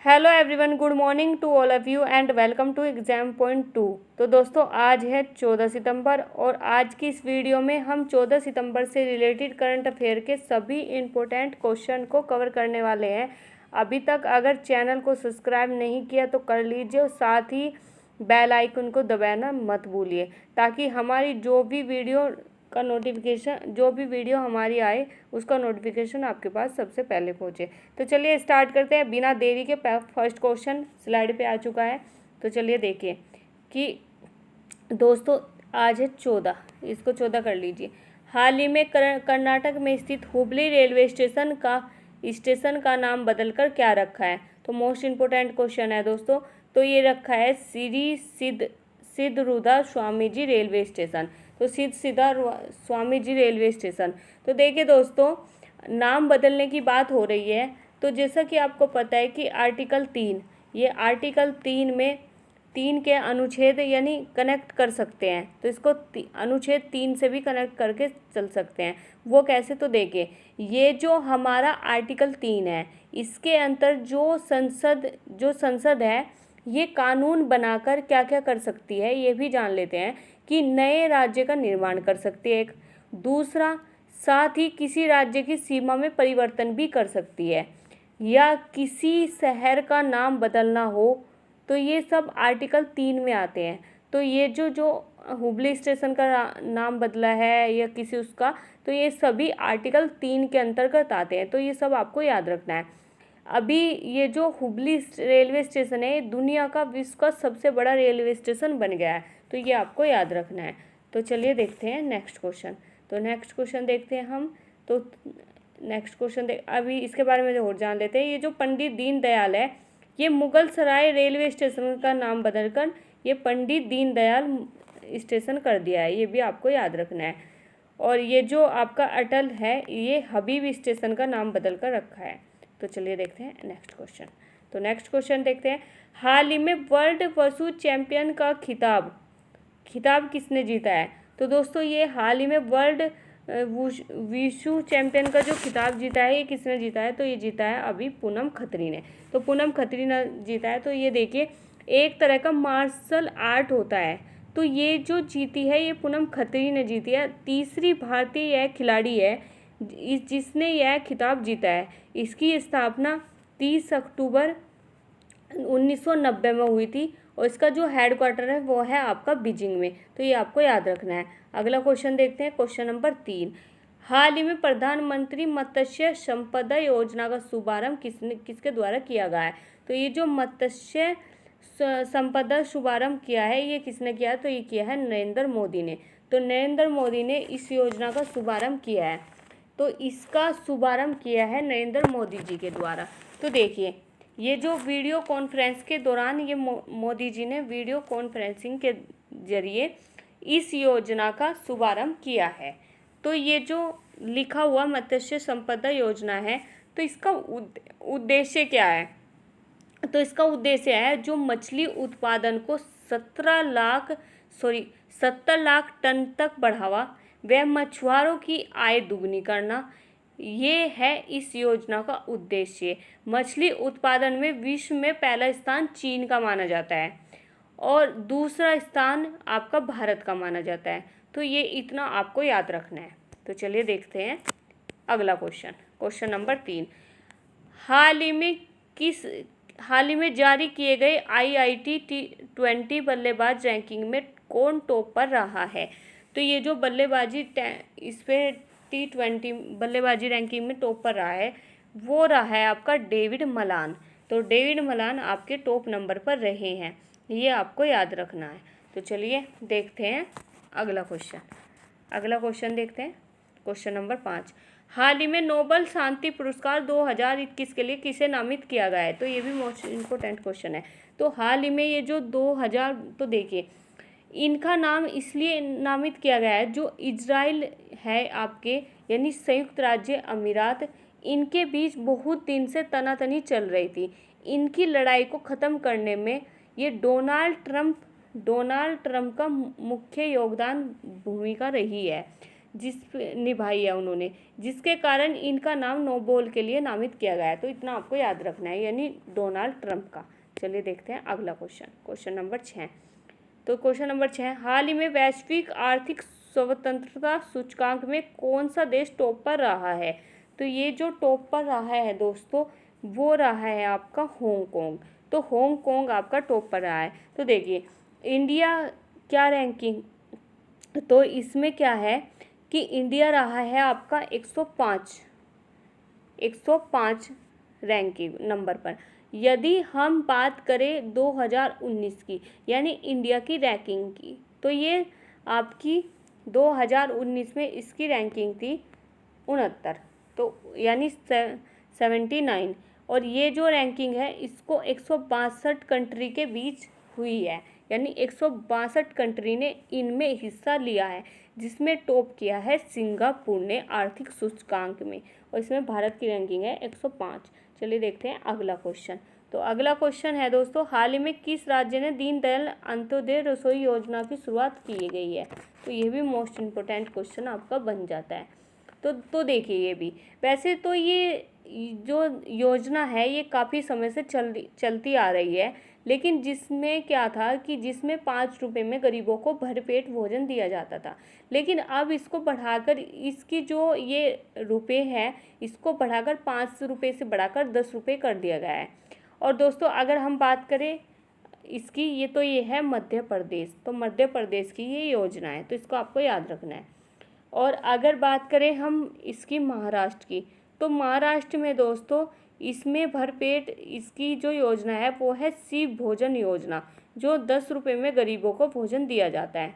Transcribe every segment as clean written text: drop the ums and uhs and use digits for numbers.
Hello everyone, good morning to all of you and welcome to exam point 2। तो दोस्तों, आज है 14 सितंबर और आज की इस वीडियो में हम 14 सितंबर से रिलेटेड करंट अफेयर के सभी इम्पोर्टेंट क्वेश्चन को कवर करने वाले हैं। अभी तक अगर चैनल को सब्सक्राइब नहीं किया तो कर लीजिए और साथ ही बेल आइकन को दबाना मत भूलिए, ताकि हमारी जो भी वीडियो हमारी आए उसका नोटिफिकेशन आपके पास सबसे पहले पहुंचे। तो चलिए स्टार्ट करते हैं बिना देरी के। फर्स्ट क्वेश्चन स्लाइड पे आ चुका है, तो चलिए देखिए कि दोस्तों आज है 14, इसको 14 कर लीजिए। हाल ही में कर्नाटक में स्थित हुबली रेलवे स्टेशन का नाम बदलकर क्या रखा है? तो मोस्ट इम्पोर्टेंट क्वेश्चन है दोस्तों। तो ये रखा है श्री सिद्धरूदा स्वामी जी रेलवे स्टेशन। तो सिद्ध स्वामी जी रेलवे स्टेशन। तो देखिए दोस्तों, नाम बदलने की बात हो रही है, तो जैसा कि आपको पता है कि आर्टिकल 3, ये आर्टिकल 3 में 3 के अनुच्छेद यानी कनेक्ट कर सकते हैं। तो इसको अनुच्छेद 3 से भी कनेक्ट करके चल सकते हैं। वो कैसे? तो देखिए, ये जो हमारा आर्टिकल 3 है, इसके अंतर जो संसद है, ये कानून बनाकर क्या क्या कर सकती है ये भी जान लेते हैं। कि नए राज्य का निर्माण कर सकती है एक। दूसरा, साथ ही किसी राज्य की सीमा में परिवर्तन भी कर सकती है, या किसी शहर का नाम बदलना हो, तो ये सब आर्टिकल 3 में आते हैं। तो ये जो हुबली स्टेशन का नाम बदला है या किसी उसका, तो ये सभी आर्टिकल 3 के अंतर्गत आते हैं। तो ये सब आपको याद रखना है। अभी ये जो हुबली रेलवे स्टेशन है, दुनिया का विश्व का सबसे बड़ा रेलवे स्टेशन बन गया है। तो ये आपको याद रखना है। तो चलिए देखते हैं नेक्स्ट क्वेश्चन। तो नेक्स्ट क्वेश्चन देखते हैं हम। तो नेक्स्ट क्वेश्चन अभी इसके बारे में और जान लेते हैं। ये जो पंडित दीनदयाल है, ये मुगल सराय रेलवे स्टेशन का नाम बदलकर ये पंडित दीनदयाल स्टेशन कर दिया है, ये भी आपको याद रखना है। और ये जो आपका अटल है, ये हबीब स्टेशन का नाम बदल कर रखा है। तो चलिए देखते हैं नेक्स्ट क्वेश्चन। तो नेक्स्ट क्वेश्चन देखते हैं। हाल ही में वर्ल्ड वुशु चैंपियन का खिताब किसने जीता है? तो दोस्तों, ये हाल ही में वर्ल्ड विशु चैंपियन का जो खिताब जीता है, ये किसने जीता है? तो ये जीता है अभी पूनम खत्री ने। तो पूनम खत्री ने जीता है। तो ये देखिए, एक तरह का मार्शल आर्ट होता है, तो ये जो जीती है ये पूनम खत्री ने जीती है। तीसरी भारतीय यह खिलाड़ी है जिसने यह खिताब जीता है। इसकी स्थापना 30 अक्टूबर 1990 में हुई थी और इसका जो हेड क्वार्टर है वो है आपका बीजिंग में। तो ये आपको याद रखना है। अगला क्वेश्चन देखते हैं, क्वेश्चन नंबर 3। हाल ही में प्रधानमंत्री मत्स्य संपदा योजना का शुभारंभ किसके द्वारा किया गया है? तो ये जो मत्स्य संपदा शुभारंभ किया है, ये किसने किया है? तो ये किया है नरेंद्र मोदी ने। तो नरेंद्र मोदी ने इस योजना का शुभारंभ किया है। तो इसका शुभारंभ किया है नरेंद्र मोदी जी के द्वारा। तो देखिए, ये जो वीडियो कॉन्फ्रेंस के दौरान ये मोदी जी ने वीडियो कॉन्फ्रेंसिंग के जरिए इस योजना का शुभारंभ किया है। तो ये जो लिखा हुआ मत्स्य संपदा योजना है, तो इसका उद्देश्य क्या है? तो इसका उद्देश्य है जो मछली उत्पादन को 70 लाख टन तक बढ़ावा व मछुआरों की आय दुगनी करना, ये है इस योजना का उद्देश्य। मछली उत्पादन में विश्व में पहला स्थान चीन का माना जाता है और दूसरा स्थान आपका भारत का माना जाता है। तो ये इतना आपको याद रखना है। तो चलिए देखते हैं अगला क्वेश्चन, क्वेश्चन नंबर 3। हाल ही में जारी किए गए IIT T20 बल्लेबाज रैंकिंग में कौन टॉप पर रहा है? तो ये जो बल्लेबाजी इस पे T20 बल्लेबाजी रैंकिंग में टॉप पर रहा है, वो रहा है आपका डेविड मलान। तो डेविड मलान आपके टॉप नंबर पर रहे हैं, ये आपको याद रखना है। तो चलिए देखते हैं अगला क्वेश्चन देखते हैं, क्वेश्चन नंबर 5। हाल ही में नोबेल शांति पुरस्कार 2021 के लिए किसे नामित किया गया है? तो ये भी मोस्ट इम्पोर्टेंट क्वेश्चन है। तो हाल ही में ये जो 2000, तो देखिए, इनका नाम इसलिए नामित किया गया है, जो इजराइल है आपके यानी संयुक्त राज्य अमीरात, इनके बीच बहुत दिन से तनातनी चल रही थी। इनकी लड़ाई को ख़त्म करने में ये डोनाल्ड ट्रंप का मुख्य योगदान भूमिका रही है। निभाई है उन्होंने, जिसके कारण इनका नाम नोबेल के लिए नामित किया गया है। तो इतना आपको याद रखना है, यानी डोनाल्ड ट्रंप का। चलिए देखते हैं अगला क्वेश्चन नंबर 6। तो क्वेश्चन नंबर 6, हाल ही में वैश्विक आर्थिक स्वतंत्रता सूचकांक में कौन सा देश टॉप पर रहा है? तो ये जो टॉप पर रहा है दोस्तों, वो रहा है आपका हांगकांग। तो हांगकांग आपका टॉप पर रहा है। तो देखिए इंडिया क्या रैंकिंग, तो इसमें क्या है कि इंडिया रहा है आपका 105 रैंकिंग नंबर पर। यदि हम बात करें 2019 की, यानी इंडिया की रैंकिंग की, तो ये आपकी 2019 में इसकी रैंकिंग थी 69, तो यानी 79। और ये जो रैंकिंग है इसको 162 कंट्री के बीच हुई है, यानी 162 कंट्री ने इनमें हिस्सा लिया है, जिसमें टॉप किया है सिंगापुर ने आर्थिक सूचकांक में, और इसमें भारत की रैंकिंग है 105। चलिए देखते हैं अगला क्वेश्चन। तो अगला क्वेश्चन है दोस्तों, हाल ही में किस राज्य ने दीनदयाल अंत्योदय रसोई योजना की शुरुआत की गई है? तो ये भी मोस्ट इम्पोर्टेंट क्वेश्चन आपका बन जाता है। तो देखिए ये भी, वैसे तो ये जो योजना है ये काफ़ी समय से चलती आ रही है, लेकिन जिसमें क्या था कि जिसमें 5 रुपये में गरीबों को भरपेट भोजन दिया जाता था, लेकिन अब इसको बढ़ाकर इसकी जो ये रुपये है इसको बढ़ाकर 5 रुपये से बढ़ाकर 10 रुपये कर दिया गया है। और दोस्तों अगर हम बात करें इसकी, ये है मध्य प्रदेश, तो मध्य प्रदेश की ये योजना है, तो इसको आपको याद रखना है। और अगर बात करें हम इसकी महाराष्ट्र की, तो महाराष्ट्र में दोस्तों इसमें भरपेट इसकी जो योजना है वो है शिव भोजन योजना, जो 10 रुपये में गरीबों को भोजन दिया जाता है।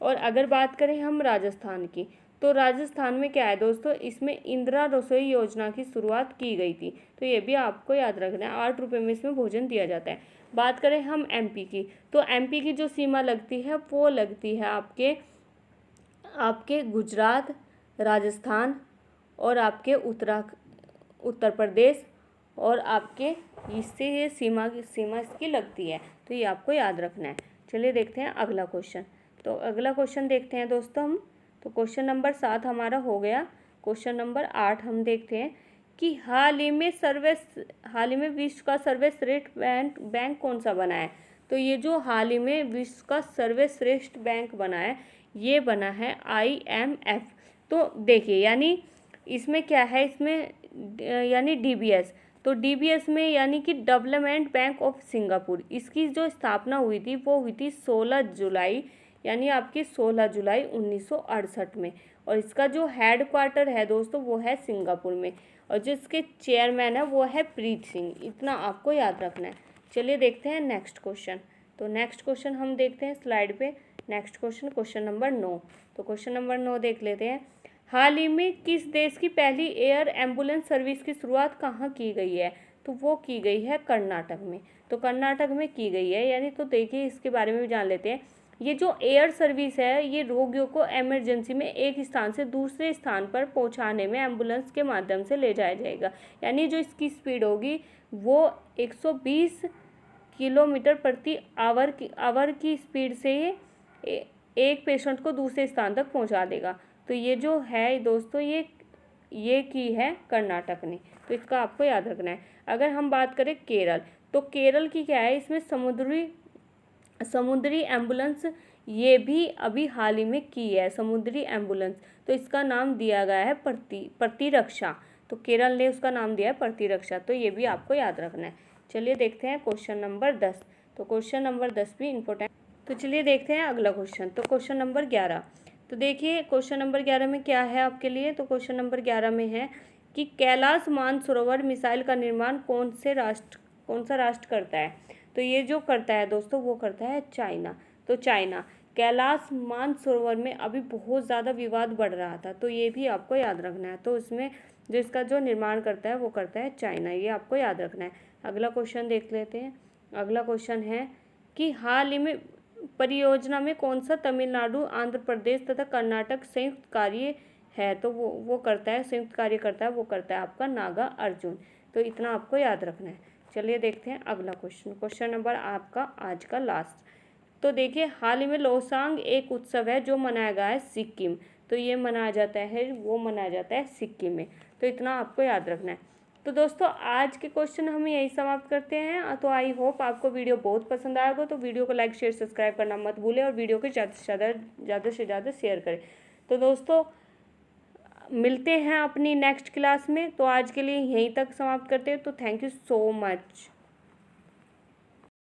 और अगर बात करें हम राजस्थान की, तो राजस्थान में क्या है दोस्तों, इसमें इंदिरा रसोई योजना की शुरुआत की गई थी, तो ये भी आपको याद रखना है, 8 रुपये में इसमें भोजन दिया जाता है। बात करें हम एमपी की, तो एमपी की जो सीमा लगती है वो लगती है आपके गुजरात, राजस्थान और आपके उत्तर प्रदेश, और आपके इससे ये सीमा इसकी लगती है, तो ये आपको याद रखना है। चलिए देखते हैं अगला क्वेश्चन। तो अगला क्वेश्चन देखते हैं दोस्तों हम। तो क्वेश्चन नंबर 7 हमारा हो गया। क्वेश्चन नंबर 8 हम देखते हैं कि हाल ही में विश्व का सर्वश्रेष्ठ बैंक कौन सा बना है? तो ये जो हाल ही में विश्व का सर्वश्रेष्ठ बैंक बना है, ये बना है IMF। तो देखिए यानी इसमें क्या है, इसमें यानी DBS, तो DBS में यानी कि डेवलपमेंट बैंक ऑफ सिंगापुर, इसकी जो स्थापना हुई थी वो हुई थी 16 जुलाई, यानी आपकी 16 जुलाई 1968 में। और इसका जो हेड क्वार्टर है दोस्तों वो है सिंगापुर में, और जिसके चेयरमैन है वो है प्रीत सिंह। इतना आपको याद रखना है। चलिए देखते हैं नेक्स्ट क्वेश्चन। तो नेक्स्ट क्वेश्चन हम देखते हैं स्लाइड पे। Next question number 9। तो क्वेश्चन नंबर 9 देख लेते हैं। हाल ही में किस देश की पहली एयर एम्बुलेंस सर्विस की शुरुआत कहाँ की गई है? तो वो की गई है कर्नाटक में। तो कर्नाटक में की गई है, यानी तो देखिए इसके बारे में भी जान लेते हैं। ये जो एयर सर्विस है ये रोगियों को इमरजेंसी में एक स्थान से दूसरे स्थान पर पहुंचाने में एम्बुलेंस के माध्यम से ले जाया जाएगा, यानी जो इसकी स्पीड होगी वो 120 किलोमीटर प्रति आवर की स्पीड से एक पेशेंट को दूसरे स्थान तक पहुंचा देगा। तो ये जो है दोस्तों ये की है कर्नाटक ने, तो इसका आपको याद रखना है। अगर हम बात करें केरल, तो केरल की क्या है, इसमें समुद्री एम्बुलेंस ये भी अभी हाल ही में की है, समुद्री एम्बुलेंस, तो इसका नाम दिया गया है प्रतिरक्षा। तो केरल ने उसका नाम दिया है प्रतिरक्षा, तो ये भी आपको याद रखना है। चलिए देखते हैं क्वेश्चन नंबर 10। तो क्वेश्चन नंबर 10 भी इम्पोर्टेंट। तो चलिए देखते हैं अगला क्वेश्चन। तो क्वेश्चन नंबर 11। तो देखिए क्वेश्चन नंबर 11 में क्या है आपके लिए। तो क्वेश्चन नंबर 11 में है कि कैलाश मानसरोवर मिसाइल का निर्माण कौन सा राष्ट्र करता है? तो ये जो करता है दोस्तों वो करता है चाइना। तो चाइना कैलाश मानसरोवर में अभी बहुत ज़्यादा विवाद बढ़ रहा था, तो ये भी आपको याद रखना है। तो इसमें जो इसका जो निर्माण करता है वो करता है चाइना, ये आपको याद रखना है। अगला क्वेश्चन देख लेते हैं। अगला क्वेश्चन है कि हाल ही में परियोजना में कौन सा तमिलनाडु, आंध्र प्रदेश तथा कर्नाटक संयुक्त कार्य है? तो वो करता है, संयुक्त कार्य करता है, वो करता है आपका नागा अर्जुन। तो इतना आपको याद रखना है। चलिए देखते हैं अगला क्वेश्चन नंबर आपका आज का लास्ट। तो देखिए हाल ही में लोसांग एक उत्सव है जो मनाया गया है सिक्किम। तो ये मनाया जाता है, वो मनाया जाता है सिक्किम में। तो इतना आपको याद रखना है। तो दोस्तों आज के क्वेश्चन हम यही समाप्त करते हैं। तो आई होप आपको वीडियो बहुत पसंद आएगा। तो वीडियो को लाइक शेयर सब्सक्राइब करना मत भूलें और वीडियो को ज़्यादा से ज़्यादा शेयर करें। तो दोस्तों मिलते हैं अपनी नेक्स्ट क्लास में। तो आज के लिए यहीं तक समाप्त करते हैं। तो थैंक यू सो मच।